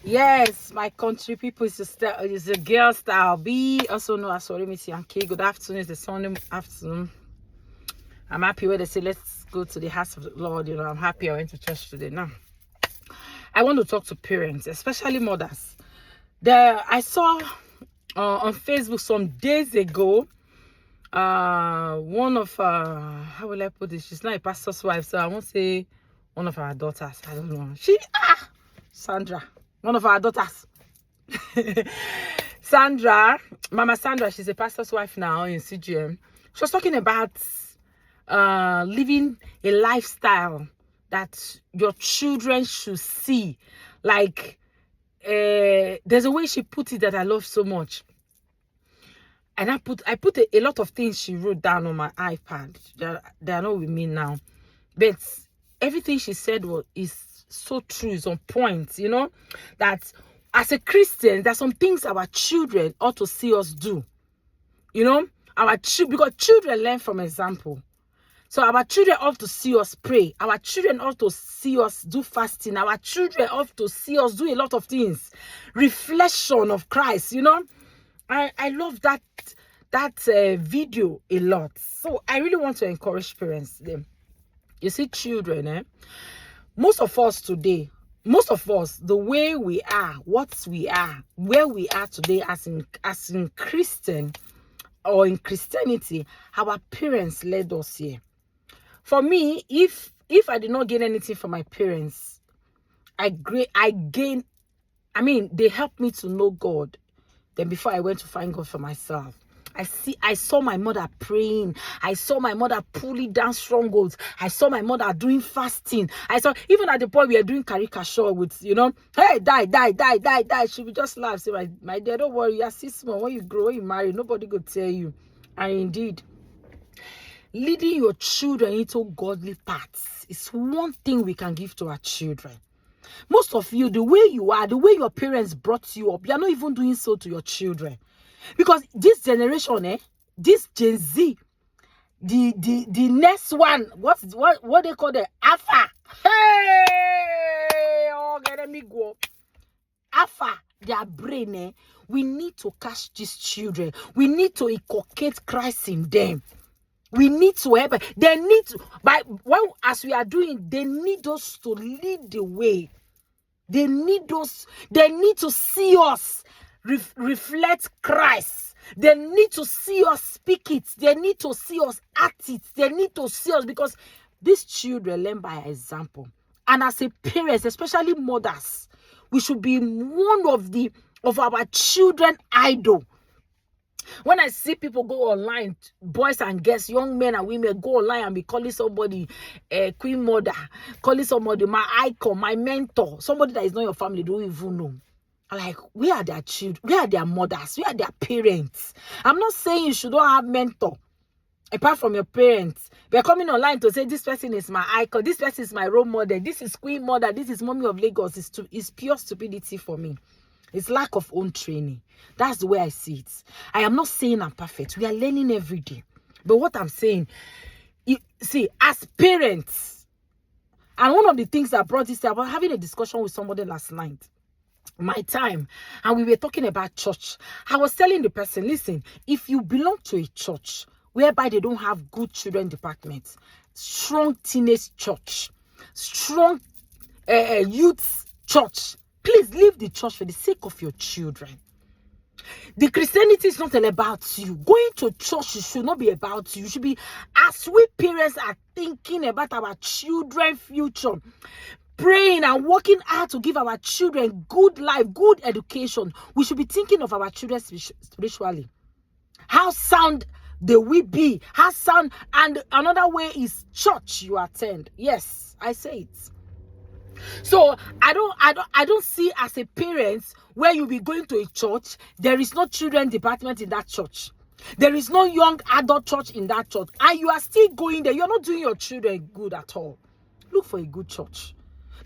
Yes, my country people, is a girl style B, also known as Orimiti Anke. Good afternoon, it's the Sunday afternoon. I'm happy where they say let's go to the house of the Lord. I'm happy I went to church today. Now, I want to talk to parents, especially mothers. I saw on Facebook some days ago, one of how will I put this? She's not a pastor's wife, so I won't say one of our daughters. I don't know. Sandra, one of our daughters. Sandra, Mama Sandra, she's a pastor's wife now in CGM. She was talking about living a lifestyle that your children should see. Like, there's a way she put it that I love so much. And I put a lot of things she wrote down on my iPad. They are not with me now. But everything she said is so true, is on point, that as a Christian, there's some things our children ought to see us do. Because children learn from example. So our children ought to see us pray. Our children ought to see us do fasting. Our children ought to see us do a lot of things. Reflection of Christ, I love that video a lot. So I really want to encourage parents. Them, you see, children, most of us today, the way we are, what we are, where we are today as in Christian or in Christianity, our parents led us here. For me, if I did not gain anything from my parents, they helped me to know God. Then before I went to find God for myself, I saw my mother praying. I saw my mother pulling down strongholds. I saw my mother doing fasting. I saw, even at the point we are doing caricature with, hey, die. She would just laugh. Say, my dear, don't worry. You're still small. When you grow, when you marry, nobody could tell you. And indeed, leading your children into godly paths is one thing we can give to our children. Most of you, the way you are, the way your parents brought you up, you are not even doing so to your children. Because this generation, this Gen Z, the next one, what they call the Alpha. Hey, let me go. Alpha, their brain, we need to catch these children. We need to inculcate Christ in them. We need to help. They need to, as we are doing, they need us to lead the way. They need us. They need to see us reflect Christ. They need to see us speak it. They need to see us act it. They need to see us, because these children learn by example. And as a parents, especially mothers, we should be one of our children idol. When I see people go online, boys and girls, young men and women go online and be calling somebody queen mother, calling somebody my icon, my mentor, somebody that is not your family, don't even know. Like, we are their children, we are their mothers, we are their parents. I'm not saying you should not have mentor apart from your parents. They're coming online to say this person is my icon, this person is my role model, this is queen mother, this is mommy of Lagos. It's pure stupidity for me. It's lack of own training. That's the way I see it. I am not saying I'm perfect. We are learning every day. But what I'm saying, as parents, and one of the things that brought this, I was having a discussion with somebody last night, my time, and we were talking about church. I was telling the person, listen, if you belong to a church whereby they don't have good children departments, strong teenage church, strong youth church, please leave the church for the sake of your children. The Christianity is not all about you. Going to church should not be about you. You should be, as we parents are thinking about our children's future, praying and working hard to give our children good life, good education, we should be thinking of our children spiritually. How sound they will be? How sound? And another way is church you attend. Yes, I say it. So I don't see as a parent where you be going to a church, there is no children department in that church. There is no young adult church in that church. And you are still going there. You're not doing your children good at all. Look for a good church.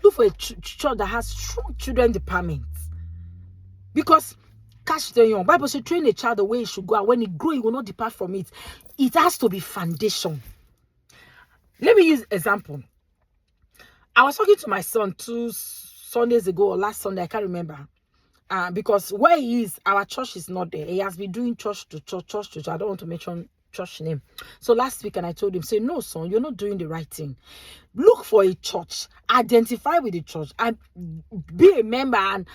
Look for a church that has strong children departments. Because catch the young. Bible says train a child the way he should go, and when he grow, he will not depart from it. It has to be foundation. Let me use example. I was talking to my son Sundays ago or last Sunday, I can't remember. Because where he is, our church is not there. He has been doing church to church, church to church. I don't want to mention church name. So last week, and I told him, say, no, son, you're not doing the right thing. Look for a church, identify with the church, and be a member and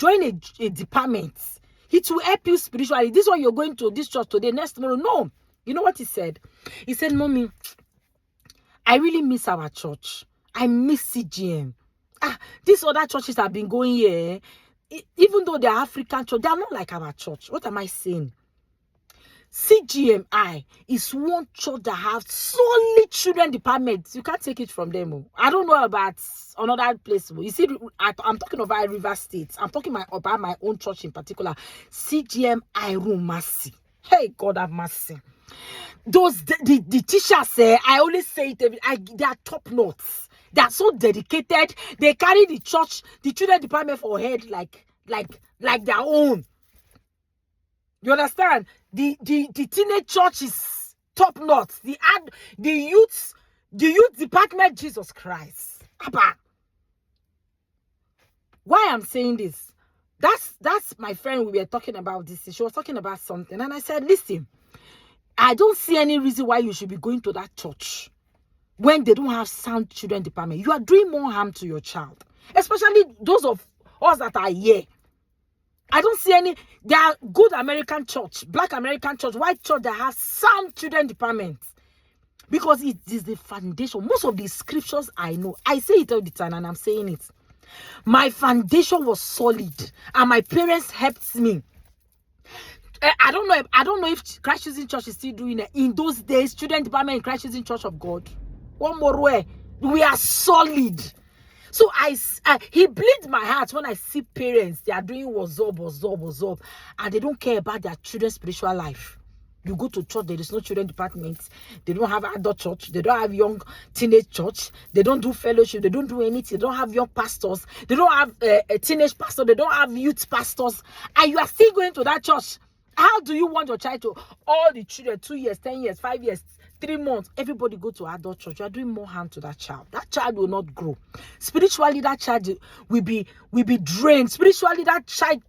join a department. It will help you spiritually. This one you're going to this church today, next tomorrow. No. You know what he said? He said, Mommy, I really miss our church. I miss CGM. These other churches have been going here. Even though they're African church, they're not like our church. What am I saying? CGMI is one church that have solid children departments. You can't take it from them. I don't know about another place. You see, I'm talking about River State. I'm talking about my own church in particular. CGMI room mercy. Hey, God have mercy. Those the teachers say, I always say it. They are top notes. They are so dedicated. They carry the church, the children department for head like their own. You understand? The teenage church is top notch. The youth department, Jesus Christ. Abba. Why I'm saying this? That's my friend. We were talking about this. She was talking about something, and I said, listen, I don't see any reason why you should be going to that church when they don't have sound children department. You are doing more harm to your child, especially those of us that are here. I don't see any. There are good American church, black American church, white church that have sound children departments, because it is the foundation. Most of the scriptures I know, I say it all the time, and I'm saying it. My foundation was solid, and my parents helped me. I don't know if Christ Choosing Church is still doing it. In those days, children department in Christ Choosing Church of God. One more way, we are solid. So he bleeds my heart when I see parents, they are doing what's up, and they don't care about their children's spiritual life. You go to church, there is no children department. They don't have adult church. They don't have young teenage church. They don't do fellowship. They don't do anything. They don't have young pastors. They don't have a teenage pastor. They don't have youth pastors. And you are still going to that church. How do you want your child to, all the children, 2 years, 10 years, 5 years, 3 months, everybody go to adult church? You are doing more harm to that child. That child will not grow. Spiritually, that child will be drained. Spiritually, that child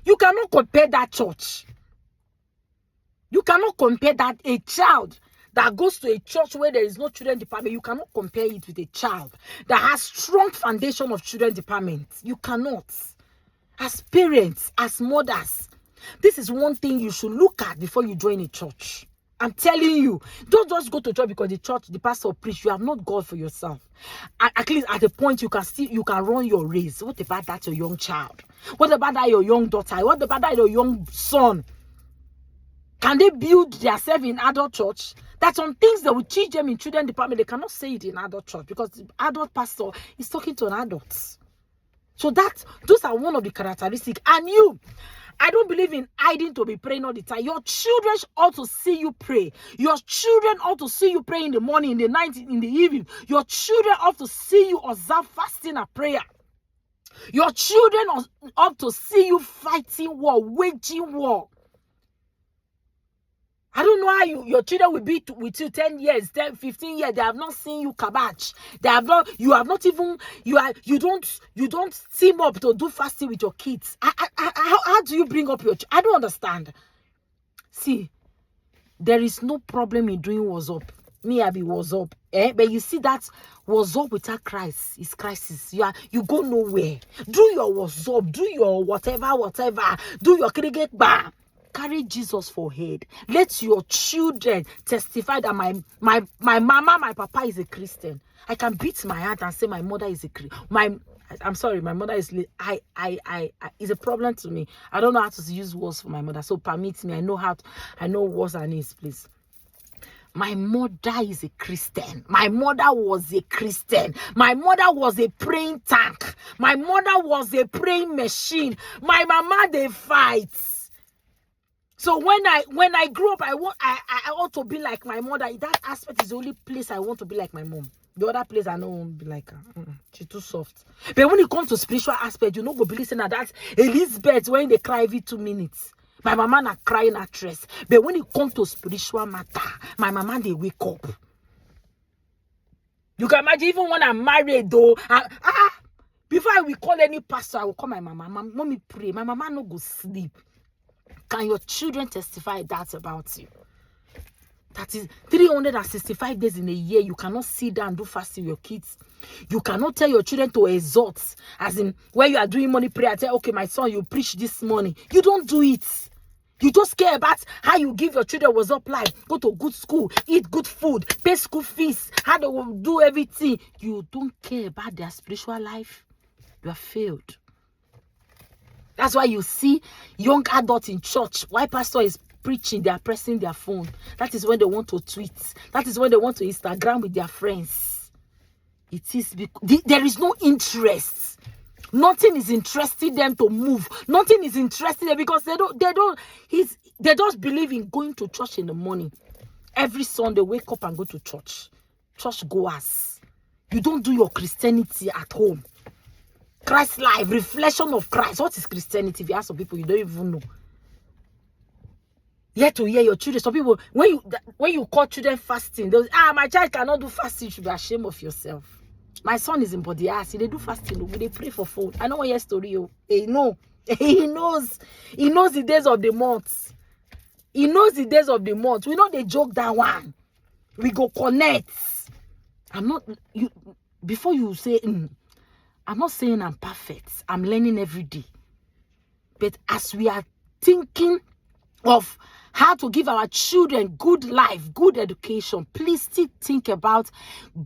you cannot compare that church. You cannot compare that. A child that goes to a church where there is no children department, you cannot compare it with a child that has strong foundation of children department. You cannot. As parents, as mothers, this is one thing you should look at before you join a church. I'm telling you, don't just go to church because the pastor preach. You have not God for yourself. At least at a point you can run your race. What about that your young child? What about that your young daughter? What about that your young son? Can they build themselves in adult church? That's some things that will teach them in children department. They cannot say it in adult church because the adult pastor is talking to an adult. So those are one of the characteristics. And I don't believe in hiding to be praying all the time. Your children ought to see you pray. Your children ought to see you pray in the morning, in the night, in the evening. Your children ought to see you observe fasting and prayer. Your children ought to see you fighting war, waging war. I don't know how your children will be with you 10 years, 10, 15 years. They have not seen you kabach. You don't team up to do fasting with your kids. How do you bring up your I don't understand. See, there is no problem in doing what's up. Me, I be what's up. But you see that what's up without Christ is crisis. You go nowhere. Do your what's up. Do your whatever. Do your cricket bar. Carry Jesus for head. Let your children testify that my mama, my papa is a Christian. I can beat my heart and say my mother is a Christian. I'm sorry, my mother is is a problem to me. I don't know how to use words for my mother. So permit me. I know words and names, please. My mother is a Christian. My mother was a Christian. My mother was a praying tank. My mother was a praying machine. My mama, they fight. So when I grew up, I want to be like my mother. That aspect is the only place I want to be like my mom. The other place I don't want to be like her. She's too soft. But when it comes to spiritual aspect, you know, go be listening to that Elizabeth when they cry every 2 minutes. My mama na crying actress. But when it comes to spiritual matter, my mama they wake up. You can imagine even when I'm married though. Before I will call any pastor, I will call my mama. Mommy pray. My mama no go sleep. Can your children testify that about you? That is 365 days in a year. You cannot sit down and do fasting with your kids. You cannot tell your children to exhort. As in, when you are doing morning prayer, tell, okay, my son, you preach this morning. You don't do it. You just care about how you give your children what's up life. Go to good school, eat good food, pay school fees, how they will do everything. You don't care about their spiritual life. You have failed. That's why you see young adults in church. Why pastor is preaching, they are pressing their phone. That is when they want to tweet. That is when they want to Instagram with their friends. It is because there is no interest. Nothing is interesting them to move. Nothing is interesting them because they just believe in going to church in the morning. Every Sunday, wake up and go to church. Church goers. You don't do your Christianity at home. Christ life, reflection of Christ. What is Christianity? If you ask some people, you don't even know. Yet to hear your children. Some people, when you call children fasting, they'll say, my child cannot do fasting. You should be ashamed of yourself. My son is in body ass. They do fasting. They pray for food. I know one year story. He knows. He knows the days of the month. He knows the days of the month. We know they joke that one. We go connect. I'm not you. Before you say, I'm not saying I'm perfect. I'm learning every day. But as we are thinking of how to give our children good life, good education, please still think about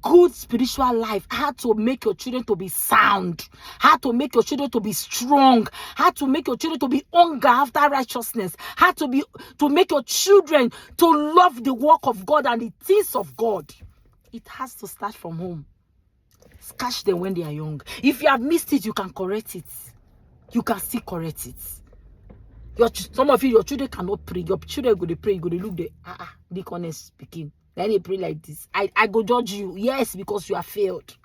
good spiritual life, how to make your children to be sound, how to make your children to be strong, how to make your children to be hunger after righteousness, how to make your children to love the work of God and the things of God. It has to start from home. Catch them when they are young. If you have missed it, you can correct it. You can still correct it. Some of you, your children cannot pray. Your children go to pray. You go to look the deaconess speaking. Then they pray like this. I go judge you. Yes, because you have failed.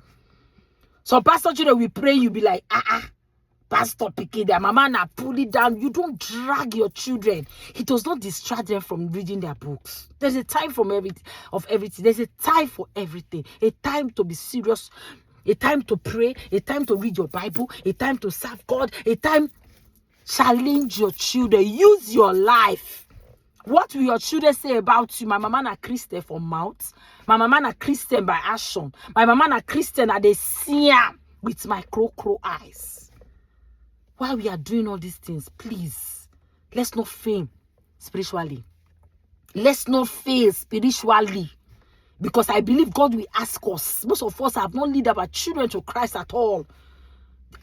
Some pastor children will pray. You be like, pastor picking their mama na pull it down. You don't drag your children. It does not distract them from reading their books. There's a time for everything. There's a time for everything. A time to be serious. A time to pray. A time to read your Bible. A time to serve God. A time. Challenge your children. Use your life. What will your children say about you? My mama na Christian for mouth. My mama na Christian by action. My mama na Christian that they see with my crow eyes. While we are doing all these things, please, let's not fail spiritually. Let's not fail spiritually. Because I believe God will ask us. Most of us have not led our children to Christ at all.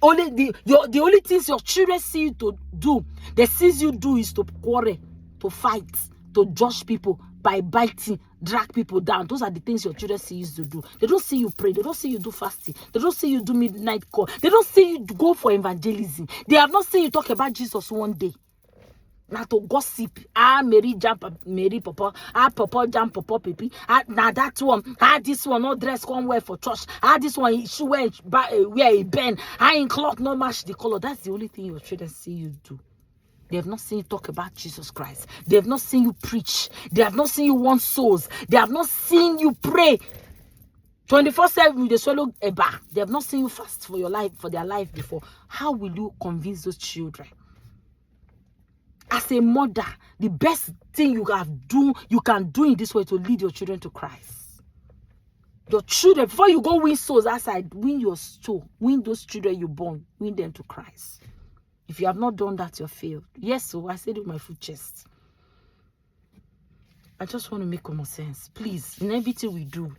The only things your children see you to do, they see you do is to quarrel, to fight, to judge people by biting, drag people down. Those are the things your children see you to do. They don't see you pray. They don't see you do fasting. They don't see you do midnight call. They don't see you go for evangelism. They have not seen you talk about Jesus one day. Now to gossip, Mary jump, Mary papa, papa jump, papa pipi, now that one, this one no dress come wear for church, this one she wear a bend, in cloth no match the color. That's the only thing your children see you do. They have not seen you talk about Jesus Christ. They have not seen you preach. They have not seen you won souls. They have not seen you pray 24/7 with the swallow a bar. They have not seen you fast for your life, for their life before. How will you convince those children? As a mother, the best thing you can do in this way to lead your children to Christ. Your children, before you go win souls outside, win your soul. Win those children you born. Win them to Christ. If you have not done that, you're failed. Yes, so I said it with my full chest. I just want to make common sense. Please, in everything we do,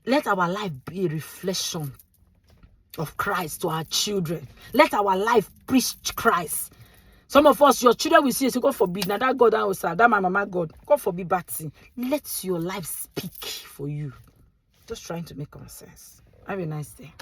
let our life be a reflection of Christ to our children. Let our life preach Christ. Some of us, your children will see us, God forbid, now that God answer, that my mama God forbid bad thing. Let your life speak for you. Just trying to make common sense. Have a nice day.